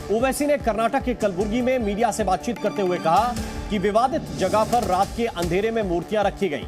ओवैसी ने कर्नाटक के कलबुर्गी में मीडिया से बातचीत करते हुए कहा कि विवादित जगह पर रात के अंधेरे में मूर्तियां रखी गई।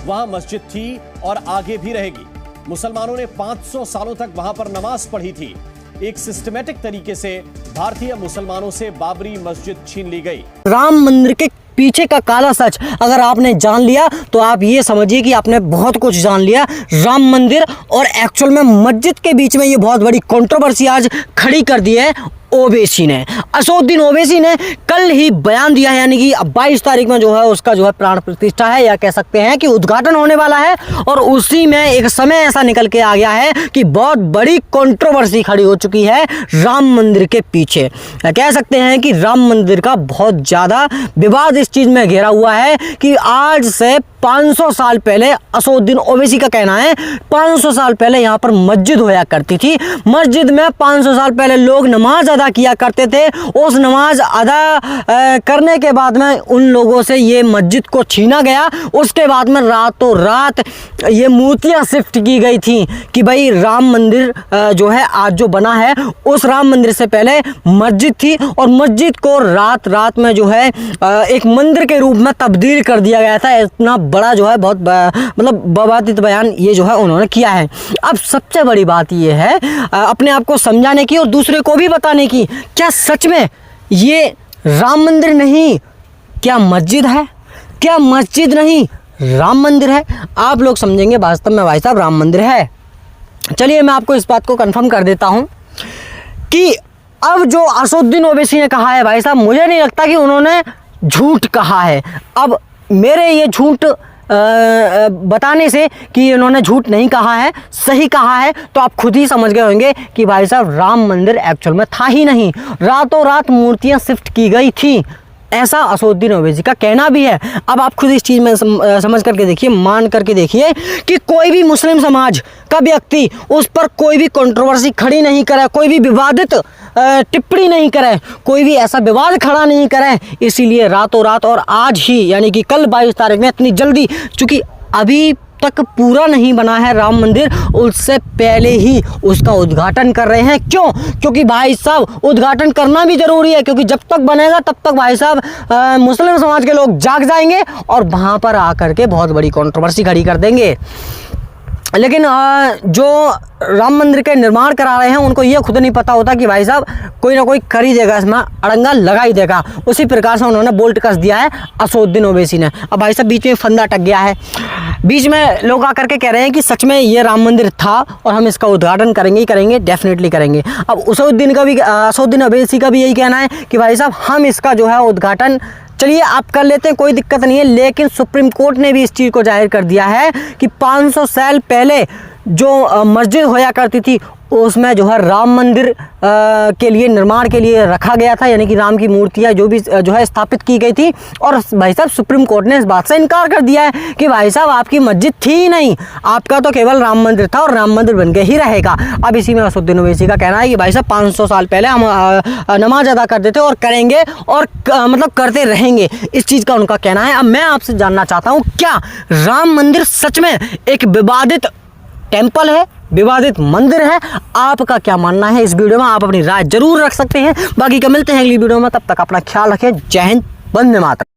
वहां मस्जिद थी और आगे भी रहेगी। मुसलमानों ने 500 सालों तक वहां पर नमाज पढ़ी थी। एक सिस्टमैटिक तरीके से भारतीय मुसलमानों से बाबरी मस्जिद छीन ली गई। राम मंदिर के पीछे का काला सच अगर आपने जान लिया तो आप ये समझिए कि आपने बहुत कुछ जान लिया। राम मंदिर और एक्चुअल में मस्जिद के बीच में ये बहुत बड़ी कंट्रोवर्सी आज खड़ी कर दी है ओवैसी ने। असदुद्दीन ओवैसी ने कल ही बयान दिया है, यानी कि 22 तारीख में जो है उसका जो है प्राण प्रतिष्ठा है, या कह सकते हैं कि उद्घाटन होने वाला है। और उसी में एक समय ऐसा निकल के आ गया है कि बहुत बड़ी कंट्रोवर्सी खड़ी हो चुकी है राम मंदिर के पीछे। कह सकते हैं कि राम मंदिर का बहुत ज़्यादा विवाद इस चीज़ में घेरा हुआ है कि आज से 500 साल पहले, असदुद्दीन ओवैसी का कहना है 500 साल पहले यहाँ पर मस्जिद होया करती थी। मस्जिद में 500 साल पहले लोग नमाज अदा किया करते थे। उस नमाज अदा करने के बाद में उन लोगों से ये मस्जिद को छीना गया। उसके बाद में रातों रात ये मूर्तियाँ शिफ्ट की गई थी कि भाई राम मंदिर जो है आज जो बना है उस राम मंदिर से पहले मस्जिद थी, और मस्जिद को रात रात में जो है एक मंदिर के रूप में तब्दील कर दिया गया था। इतना बड़ा जो है बहुत मतलब विवादित बयान ये जो है उन्होंने किया है। अब सबसे बड़ी बात ये है अपने आप को समझाने की और दूसरे को भी बताने की, क्या सच में ये राम मंदिर नहीं, क्या मस्जिद है? क्या मस्जिद नहीं राम मंदिर है? आप लोग समझेंगे वास्तव में भाई साहब राम मंदिर है। चलिए मैं आपको इस बात को कंफर्म कर देता हूं कि अब जो असदुद्दीन ओवैसी ने कहा है भाई साहब, मुझे नहीं लगता कि उन्होंने झूठ कहा है। अब मेरे ये झूठ बताने से कि इन्होंने झूठ नहीं कहा है, सही कहा है, तो आप खुद ही समझ गए होंगे कि भाई साहब राम मंदिर एक्चुअल में था ही नहीं। रातों रात मूर्तियां शिफ्ट की गई थी, ऐसा असदुद्दीन ओवैसी का कहना भी है। अब आप खुद इस चीज़ में समझ करके देखिए, मान करके देखिए कि कोई भी मुस्लिम समाज का व्यक्ति उस पर कोई भी कंट्रोवर्सी खड़ी नहीं करे, कोई भी विवादित टिप्पणी नहीं करे, कोई भी ऐसा विवाद खड़ा नहीं करे। इसीलिए रातों रात और आज ही यानी कि कल 22 तारीख में इतनी जल्दी, चूँकि अभी तक पूरा नहीं बना है राम मंदिर, उससे पहले ही उसका उद्घाटन कर रहे हैं। क्यों? क्योंकि भाई साहब उद्घाटन करना भी ज़रूरी है, क्योंकि जब तक बनेगा तब तक भाई साहब मुस्लिम समाज के लोग जाग जाएंगे और वहाँ पर आकर के बहुत बड़ी कंट्रोवर्सी खड़ी कर देंगे। लेकिन जो राम मंदिर के निर्माण करा रहे हैं उनको ये खुद नहीं पता होता कि भाई साहब कोई ना कोई कर ही देगा, इसमें अड़ंगा लगा ही देगा। उसी प्रकार से उन्होंने बोल्ट कस दिया है असदुद्दीन ओवैसी ने। अब भाई साहब बीच में फंदा अटक गया है, बीच में लोग आकर के कह रहे हैं कि सच में ये राम मंदिर था और हम इसका उद्घाटन करेंगे ही करेंगे, डेफिनेटली करेंगे। अब असदुद्दीन ओवैसी का भी यही कहना है कि भाई साहब हम इसका जो है उद्घाटन चलिए आप कर लेते हैं, कोई दिक्कत नहीं है। लेकिन सुप्रीम कोर्ट ने भी इस चीज़ को जाहिर कर दिया है कि 500 साल पहले जो मस्जिद होया करती थी उसमें जो है राम मंदिर के लिए निर्माण के लिए रखा गया था, यानी कि राम की मूर्तियाँ जो भी जो है स्थापित की गई थी। और भाई साहब सुप्रीम कोर्ट ने इस बात से इनकार कर दिया है कि भाई साहब आपकी मस्जिद थी ही नहीं, आपका तो केवल राम मंदिर था और राम मंदिर बन के ही रहेगा। अब इसी में असदुद्दीन ओवैसी का कहना है कि भाई साहब 500 साल पहले हम नमाज अदा करते थे और करेंगे और मतलब करते रहेंगे, इस चीज़ का उनका कहना है। अब मैं आपसे जानना चाहता हूँ, क्या राम मंदिर सच में एक विवादित टेम्पल है, विवादित मंदिर है? आपका क्या मानना है इस वीडियो में? आप अपनी राय जरूर रख सकते हैं। बाकी का मिलते हैं अगली वीडियो में, तब तक अपना ख्याल रखें। जय हिंद, वंदे मातरम।